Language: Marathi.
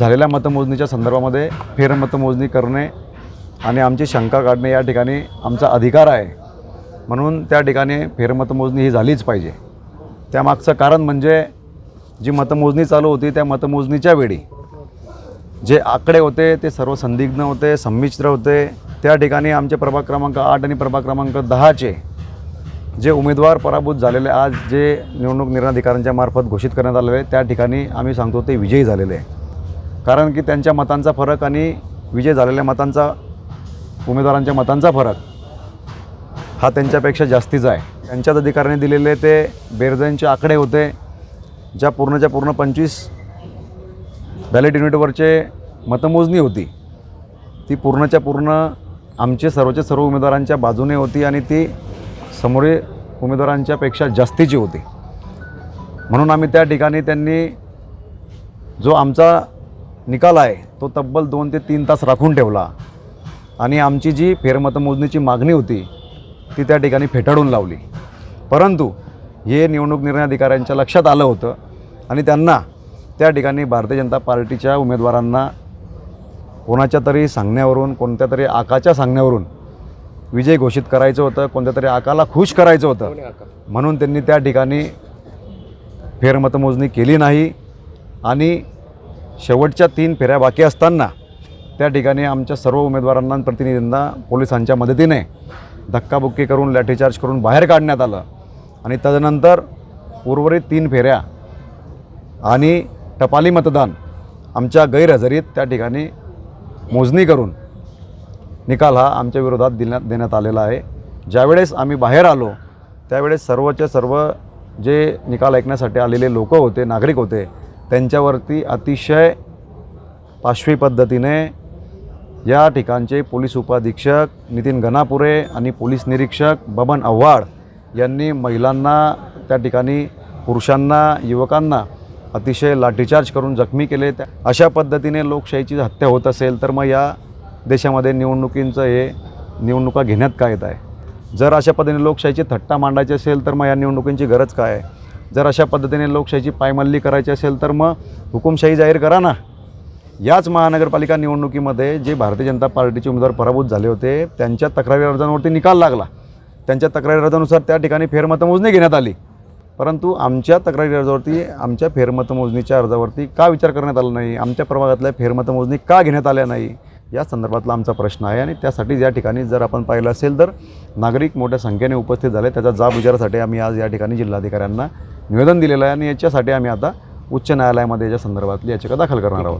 झालेल्या मतमोजणीच्या संदर्भामध्ये फेरमतमोजणी करणे आणि आमची शंका काढणे या ठिकाणी आमचा अधिकार आहे, म्हणून त्या ठिकाणी फेरमतमोजणी ही झालीच पाहिजे। त्यामागचं कारण म्हणजे जी मतमोजणी चालू होती त्या मतमोजणीच्या वेळी जे आकडे होते ते सर्व संदिग्ध होते, संमिश्र होते। त्या ठिकाणी आमचे प्रभाग क्रमांक 8 आणि प्रभाग क्रमांक 10चे जे उमेदवार पराभूत झालेले आज जे निवडणूक निर्णय अधिकाऱ्यांच्या मार्फत घोषित करण्यात आलेले त्या ठिकाणी आम्ही सांगतो ते विजयी झालेले आहे। कारण की त्यांच्या मतांचा फरक आणि विजय झालेल्या मतांचा उमेदवारांच्या मतांचा फरक हा त्यांच्यापेक्षा जास्तीचा आहे। त्यांच्याच अधिकाऱ्यांनी दिलेले ते बेरजेंचे आकडे होते, ज्या पूर्णच्या पूर्ण 25 बॅलेट युनिटवरचे मतमोजणी होती ती पूर्णच्या पूर्ण आमचे सर्वच्या सर्व उमेदवारांच्या बाजूने होती आणि ती समोरील उमेदवारांच्यापेक्षा जास्तीची होती। म्हणून आम्ही त्या ठिकाणी त्यांनी जो आमचा निकाल आहे तो तब्बल 2 ते 3 तास राखून ठेवला आणि आमची जी फेरमतमोजणीची मागणी होती ती त्या ठिकाणी फेटाळून लावली। परंतु हे निवडणूक निर्णय अधिकाऱ्यांच्या लक्षात आलं होतं आणि त्यांना त्या ठिकाणी भारतीय जनता पार्टीच्या उमेदवारांना कोणाच्या तरी सांगण्यावरून, कोणत्या तरी आकाच्या सांगण्यावरून विजय घोषित करायचं होतं, कोणत्या तरी आकाला खुश करायचं होतं, म्हणून त्यांनी त्या ठिकाणी फेरमतमोजणी केली नाही आणि शेवटच्या 3 फेऱ्या बाकी असताना त्या ठिकाणी आमच्या सर्व उमेदवारांना आणि प्रतिनिधींना पोलिसांच्या मदतीने धक्काबुक्की करून लाठीचार्ज करून बाहेर काढण्यात आलं आणि तदनंतर उर्वरित 3 फेऱ्या आणि टपाली मतदान आमच्या गैरहजेरीत त्या ठिकाणी मोजणी करून निकाल हा आमच्या विरोधात देण्यात आलेला आहे। ज्यावेळेस आम्ही बाहेर आलो त्यावेळेस सर्वच्या सर्व जे निकाल ऐकण्यासाठी आलेले लोक होते, नागरिक होते, त्यांच्यावरती अतिशय पाशवी पद्धतीने या ठिकाणचे पोलीस उपाधीक्षक नितीन गणापुरे आणि पोलीस निरीक्षक बबन आव्हाड यांनी महिलांना त्या ठिकाणी, पुरुषांना, युवकांना अतिशय लाठीचार्ज करून जखमी केले। अशा पद्धतीने लोकशाहीची हत्या होत असेल तर मग या देशामध्ये निवडणुकींचं हे निवडणुका घेण्यात काय येत आहे? जर अशा पद्धतीने लोकशाहीची थट्टा मांडायची असेल तर मग या निवडणुकींची गरज काय आहे? जर अशा पद्धतीने लोकशाहीची पायमल्ली करायची असेल तर मग हुकुमशाही जाहीर करा ना। याच महानगरपालिका निवडणुकीमध्ये जे भारतीय जनता पार्टीचे उमेदवार पराभूत झाले होते त्यांच्या तक्रारी अर्जांवरती निकाल लागला, त्यांच्या तक्रारी अर्जानुसार त्या ठिकाणी फेरमतमोजणी घेण्यात आली, परंतु आमच्या तक्रारी अर्जावरती, आमच्या फेरमतमोजणीच्या अर्जावरती का विचार करण्यात आला नाही? आमच्या प्रभागातल्या फेरमतमोजणी का घेण्यात आल्या नाही? या संदर्भातला आमचा प्रश्न आहे आणि त्यासाठी या ठिकाणी जर आपण पाहिलं असेल तर नागरिक मोठ्या संख्येने उपस्थित झाले। त्याचा जाब विचारासाठी आम्ही आज या ठिकाणी जिल्हाधिकाऱ्यांना निवेदन दिलेलं आहे आणि याच्यासाठी आम्ही आता उच्च न्यायालयामध्ये याच्या संदर्भातली याचिका दाखल करणार आहोत।